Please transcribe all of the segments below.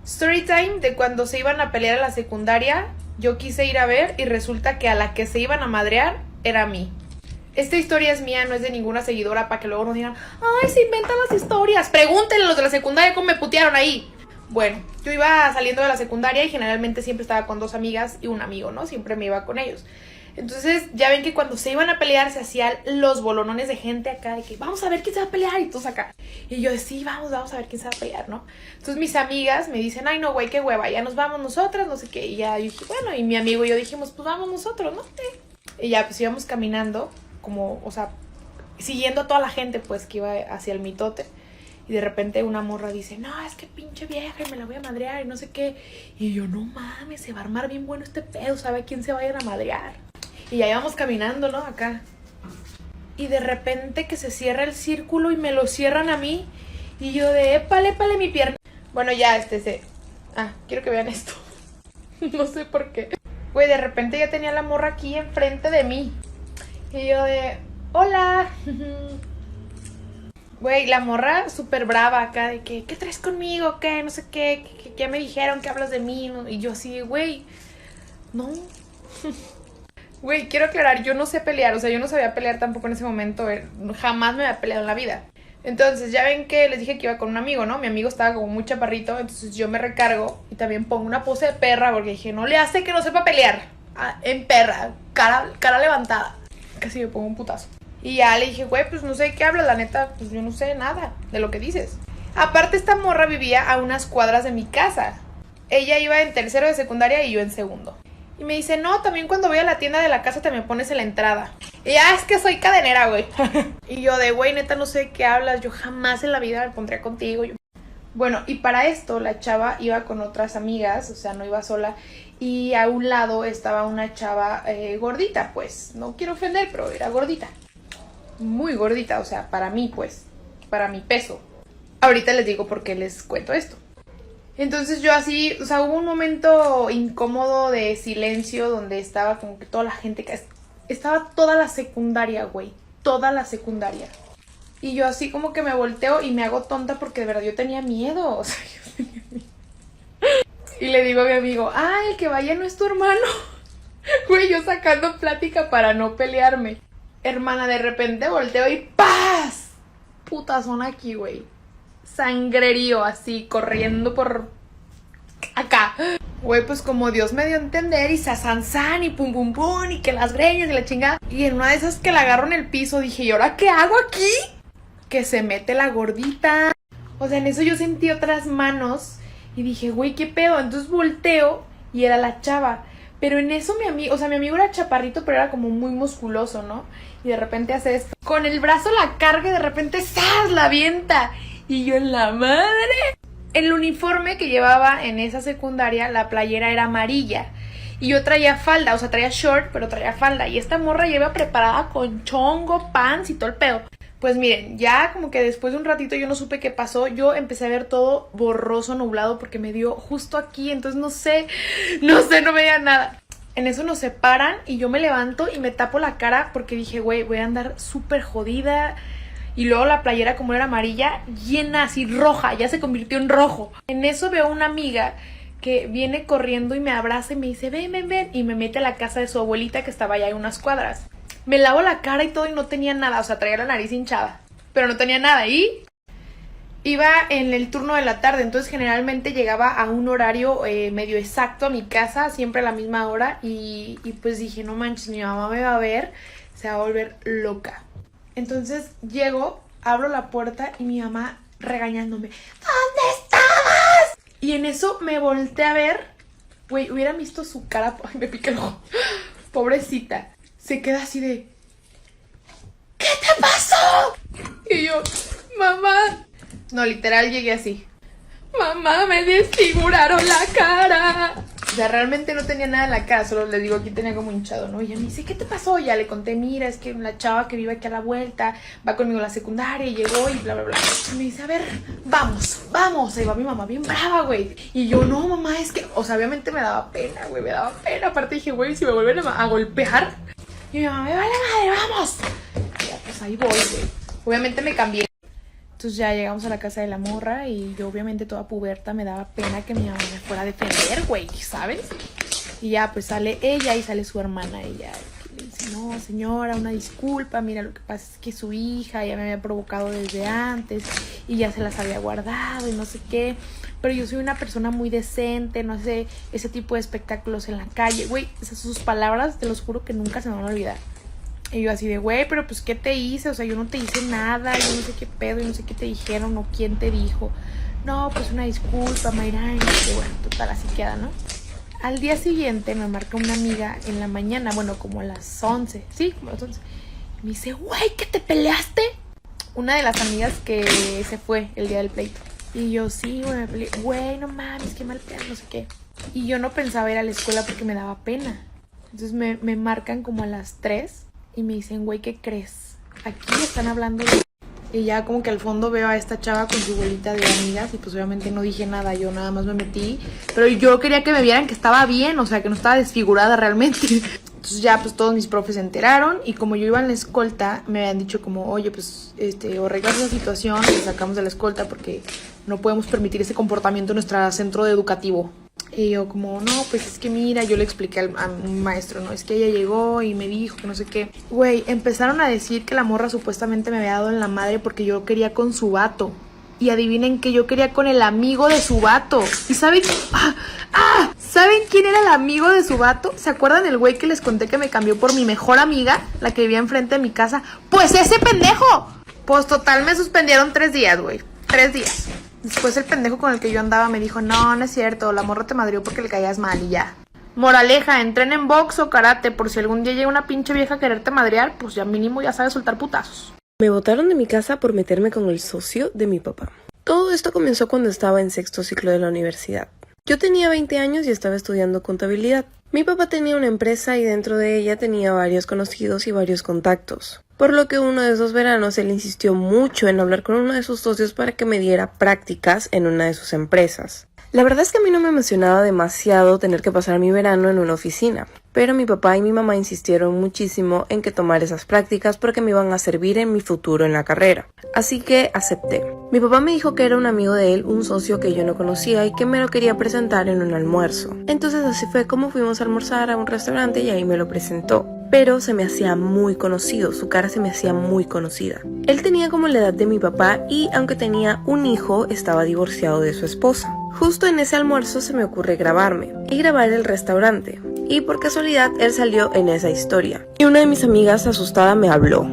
Storytime de cuando se iban a pelear a la secundaria. Yo quise ir a ver y resulta que a la que se iban a madrear era a mí. Esta historia es mía, no es de ninguna seguidora, para que luego no digan, ay, se inventan las historias. Pregúntenle a los de la secundaria cómo me putearon ahí. Bueno, yo iba saliendo de la secundaria y generalmente siempre estaba con 2 amigas y un amigo, ¿no? Siempre me iba con ellos. Entonces ya ven que cuando se iban a pelear se hacían los bolonones de gente acá, de que vamos a ver quién se va a pelear y todos acá. Y yo, sí, vamos a ver quién se va a pelear, ¿no? Entonces mis amigas me dicen, ay no, güey, qué hueva, ya nos vamos nosotras, no sé qué. Y ya yo dije, bueno, y mi amigo y yo dijimos, pues vamos nosotros, ¿no? Y ya pues íbamos caminando, como, o sea, siguiendo a toda la gente pues que iba hacia el mitote. Y de repente una morra dice, no, es que pinche vieja y me la voy a madrear y no sé qué. Y yo, no mames, se va a armar bien bueno este pedo, ¿sabe a quién se vayan a madrear? Y ya íbamos caminando, ¿no? Acá. Y de repente que se cierra el círculo y me lo cierran a mí. Y yo de, épale mi pierna. Bueno, ya, quiero que vean esto. No sé por qué. Güey, de repente ya tenía la morra aquí enfrente de mí. Y yo de, hola. Güey, la morra súper brava acá de que, ¿qué traes conmigo? ¿Qué? No sé qué. ¿Qué me dijeron? ¿Qué hablas de mí? Y yo así, güey, no. Güey, quiero aclarar, yo no sé pelear, o sea, yo no sabía pelear tampoco en ese momento, jamás me había peleado en la vida. Entonces, ya ven que les dije que iba con un amigo, ¿no? Mi amigo estaba como muy chaparrito, entonces yo me recargo y también pongo una pose de perra porque dije, no le hace que no sepa pelear. En perra, cara levantada. Casi me pongo un putazo. Y ya le dije, güey, pues no sé de qué hablas, la neta, pues yo no sé nada de lo que dices. Aparte, esta morra vivía a unas cuadras de mi casa. Ella iba en tercero de secundaria y yo en segundo. Y me dice, no, también cuando voy a la tienda de la casa te me pones en la entrada. Y ya, es que soy cadenera, güey. Y yo de, güey, neta, no sé de qué hablas. Yo jamás en la vida me pondría contigo. Bueno, y para esto la chava iba con otras amigas, o sea, no iba sola. Y a un lado estaba una chava gordita, pues. No quiero ofender, pero era gordita. Muy gordita, o sea, para mí, pues. Para mi peso. Ahorita les digo por qué les cuento esto. Entonces yo así, o sea, hubo un momento incómodo de silencio donde estaba como que toda la gente, estaba toda la secundaria, güey, toda la secundaria. Y yo así como que me volteo y me hago tonta porque de verdad yo tenía miedo, o sea, yo tenía miedo. Y le digo a mi amigo, el que vaya no es tu hermano. Güey, yo sacando plática para no pelearme. Hermana, de repente volteo y ¡paz! Putazón aquí, güey. Sangrerío así, corriendo por acá. Güey, pues como Dios me dio a entender y sazanzán y pum pum pum y que las greñas y la chingada. Y en una de esas que la agarro en el piso dije, ¿y ahora qué hago aquí? Que se mete la gordita. O sea, en eso yo sentí otras manos y dije, güey, ¿qué pedo? Entonces volteo y era la chava. Pero en eso mi amigo, o sea, mi amigo era chaparrito, pero era como muy musculoso, ¿no? Y de repente hace esto. Con el brazo la carga y de repente ¡zas! La avienta. Y yo en la madre. El uniforme que llevaba en esa secundaria, la playera era amarilla. Y yo traía falda, o sea, traía short, pero traía falda. Y esta morra lleva preparada con chongo, pants y todo el pedo. Pues miren, ya como que después de un ratito yo no supe qué pasó. Yo empecé a ver todo borroso, nublado, porque me dio justo aquí. Entonces no veía nada. En eso nos separan y yo me levanto y me tapo la cara porque dije, güey, voy a andar súper jodida. Y luego la playera, como era amarilla, llena así, roja, ya se convirtió en rojo. En eso veo una amiga que viene corriendo y me abraza y me dice, ven. Y me mete a la casa de su abuelita que estaba allá en unas cuadras. Me lavo la cara y todo y no tenía nada, o sea, traía la nariz hinchada. Pero no tenía nada y iba en el turno de la tarde, entonces generalmente llegaba a un horario medio exacto a mi casa, siempre a la misma hora. Y pues dije, no manches, mi mamá me va a ver, se va a volver loca. Entonces llego, abro la puerta y mi mamá regañándome, ¿dónde estabas? Y en eso me volteé a ver, güey, hubiera visto su cara, ay, me piqué el ojo, pobrecita, se queda así de, ¿qué te pasó? Y yo, mamá, no, literal llegué así, mamá, me desfiguraron la cara. O sea, realmente no tenía nada en la cara, solo les digo, aquí tenía como hinchado, ¿no? Y ella me dice, ¿qué te pasó? Ya le conté, mira, es que la chava que vive aquí a la vuelta va conmigo a la secundaria y llegó y bla, bla, bla. Y me dice, a ver, vamos. Ahí va mi mamá bien brava, güey. Y yo, no, mamá, es que, o sea, obviamente me daba pena, güey, me daba pena. Aparte dije, güey, si me vuelven a golpear. Y mi mamá, me vale madre, vamos. Y ya, pues ahí voy, güey. Obviamente me cambié. Entonces ya llegamos a la casa de la morra y yo obviamente toda puberta me daba pena que mi mamá me fuera a defender, güey, ¿sabes? Y ya pues sale ella y sale su hermana. Ella le dice, no señora, una disculpa, mira, lo que pasa es que su hija ya me había provocado desde antes y ya se las había guardado y no sé qué. Pero yo soy una persona muy decente, no sé, ese tipo de espectáculos en la calle. Güey, esas son sus palabras, te los juro que nunca se me van a olvidar. Y yo así de, güey, pero pues ¿qué te hice? O sea, yo no te hice nada, yo no sé qué pedo, yo no sé qué te dijeron o quién te dijo. No, pues una disculpa, Mayra. Y bueno, total, así queda, ¿no? Al día siguiente me marca una amiga en la mañana, bueno, como a las 11, sí, como a las 11. Y me dice, güey, ¿que te peleaste? Una de las amigas que se fue el día del pleito. Y yo, sí, güey, me peleé. Güey, no mames, qué mal pedo, no sé qué. Y yo no pensaba ir a la escuela porque me daba pena. Entonces me marcan como a las 3 y me dicen, güey, ¿qué crees? Aquí están hablando de... Y ya como que al fondo veo a esta chava con su bolita de amigas y pues obviamente no dije nada, yo nada más me metí. Pero yo quería que me vieran que estaba bien, o sea, que no estaba desfigurada realmente. Entonces ya pues todos mis profes se enteraron y como yo iba en la escolta me habían dicho como, oye, pues o arreglas la situación, te sacamos de la escolta porque no podemos permitir ese comportamiento en nuestro centro educativo. Y yo como, no, pues es que mira, yo le expliqué a un maestro, ¿no? Es que ella llegó y me dijo que no sé qué. Güey, empezaron a decir que la morra supuestamente me había dado en la madre porque yo quería con su vato. Y adivinen que yo quería con el amigo de su vato. ¿Y saben? ¿Saben quién era el amigo de su vato? ¿Se acuerdan el güey que les conté que me cambió por mi mejor amiga? La que vivía enfrente de mi casa. ¡Pues ese pendejo! Pues total me suspendieron 3 días, güey. 3 días. Después el pendejo con el que yo andaba me dijo, no, no es cierto, la morra te madrió porque le caías mal y ya. Moraleja, entrenen en box o karate, por si algún día llega una pinche vieja a quererte madrear, pues ya mínimo ya sabes soltar putazos. Me botaron de mi casa por meterme con el socio de mi papá. Todo esto comenzó cuando estaba en 6º ciclo de la universidad. Yo tenía 20 años y estaba estudiando contabilidad. Mi papá tenía una empresa y dentro de ella tenía varios conocidos y varios contactos. Por lo que uno de esos veranos él insistió mucho en hablar con uno de sus socios para que me diera prácticas en una de sus empresas. La verdad es que a mí no me emocionaba demasiado tener que pasar mi verano en una oficina, pero mi papá y mi mamá insistieron muchísimo en que tomara esas prácticas porque me iban a servir en mi futuro en la carrera. Así que acepté. Mi papá me dijo que era un amigo de él, un socio que yo no conocía y que me lo quería presentar en un almuerzo. Entonces así fue como fuimos a almorzar a un restaurante y ahí me lo presentó. Pero se me hacía muy conocido, su cara se me hacía muy conocida. Él tenía como la edad de mi papá y aunque tenía un hijo, estaba divorciado de su esposa. Justo en ese almuerzo se me ocurre grabarme y grabar el restaurante. Y por casualidad él salió en esa historia. Y una de mis amigas asustada me habló.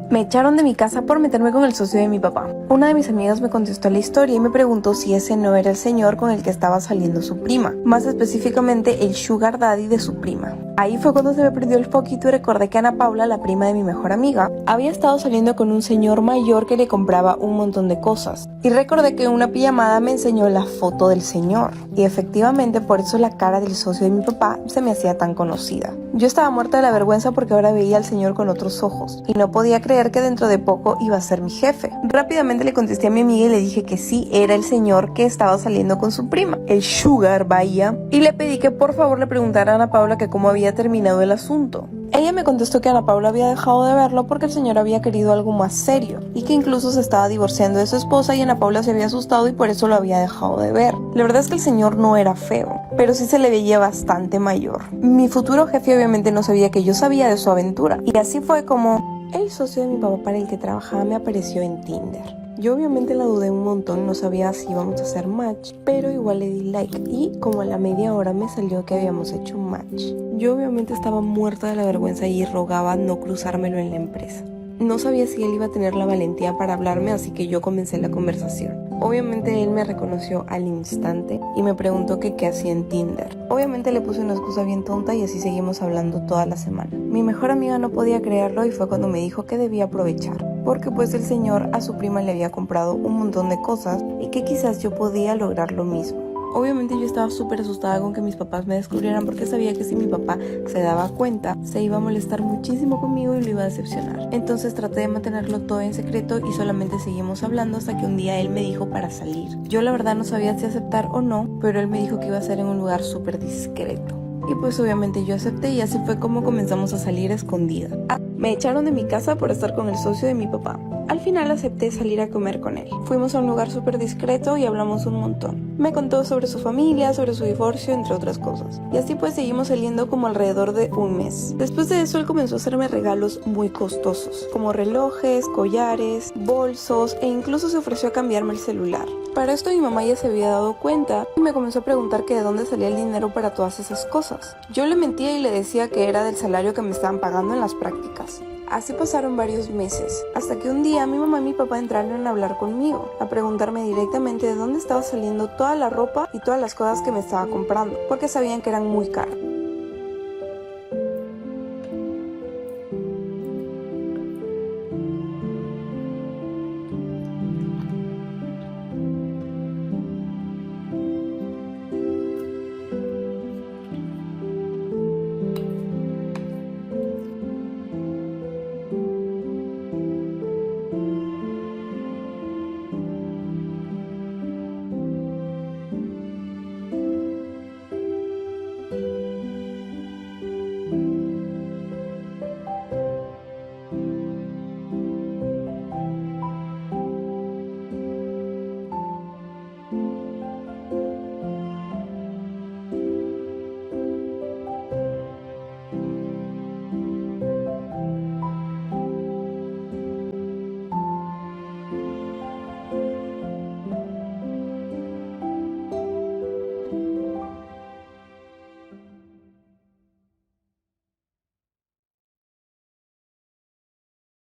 Me echaron de mi casa por meterme con el socio de mi papá. Una de mis amigas me contestó la historia y me preguntó si ese no era el señor con el que estaba saliendo su prima, más específicamente el sugar daddy de su prima. Ahí fue cuando se me prendió el foquito y recordé que Ana Paula, la prima de mi mejor amiga, había estado saliendo con un señor mayor que le compraba un montón de cosas. Y recordé que en una pijamada me enseñó la foto del señor. Y efectivamente por eso la cara del socio de mi papá se me hacía tan conocida. Yo estaba muerta de la vergüenza porque ahora veía al señor con otros ojos y no podía creer que dentro de poco iba a ser mi jefe. Rápidamente le contesté a mi amiga y le dije que sí, era el señor que estaba saliendo con su prima, el sugar, vaya, y le pedí que por favor le preguntara a Ana Paula que cómo había terminado el asunto. Ella me contestó que Ana Paula había dejado de verlo porque el señor había querido algo más serio y que incluso se estaba divorciando de su esposa y Ana Paula se había asustado y por eso lo había dejado de ver. La verdad es que el señor no era feo, pero sí se le veía bastante mayor. Mi futuro jefe obviamente no sabía que yo sabía de su aventura y así fue como el socio de mi papá para el que trabajaba me apareció en Tinder. Yo obviamente la dudé un montón, no sabía si íbamos a hacer match, pero igual le di like y como a la media hora me salió que habíamos hecho match. Yo obviamente estaba muerta de la vergüenza y rogaba no cruzármelo en la empresa. No sabía si él iba a tener la valentía para hablarme, así que yo comencé la conversación. Obviamente él me reconoció al instante y me preguntó que qué hacía en Tinder. Obviamente le puse una excusa bien tonta y así seguimos hablando toda la semana. Mi mejor amiga no podía creerlo y fue cuando me dijo que debía aprovechar, porque pues el señor a su prima le había comprado un montón de cosas y que quizás yo podía lograr lo mismo. Obviamente yo estaba súper asustada con que mis papás me descubrieran porque sabía que si mi papá se daba cuenta se iba a molestar muchísimo conmigo y lo iba a decepcionar. Entonces traté de mantenerlo todo en secreto y solamente seguimos hablando hasta que un día él me dijo para salir. Yo la verdad no sabía si aceptar o no, pero él me dijo que iba a ser en un lugar súper discreto. Y pues obviamente yo acepté y así fue como comenzamos a salir a escondidas. Me echaron de mi casa por estar con el socio de mi papá. Al final acepté salir a comer con él. Fuimos a un lugar súper discreto y hablamos un montón. Me contó sobre su familia, sobre su divorcio, entre otras cosas. Y así pues seguimos saliendo como alrededor de un mes. Después de eso él comenzó a hacerme regalos muy costosos, como relojes, collares, bolsos e incluso se ofreció a cambiarme el celular. Para esto mi mamá ya se había dado cuenta y me comenzó a preguntar que de dónde salía el dinero para todas esas cosas. Yo le mentía y le decía que era del salario que me estaban pagando en las prácticas. Así pasaron varios meses, hasta que un día mi mamá y mi papá entraron a hablar conmigo, a preguntarme directamente de dónde estaba saliendo toda la ropa y todas las cosas que me estaba comprando, porque sabían que eran muy caras.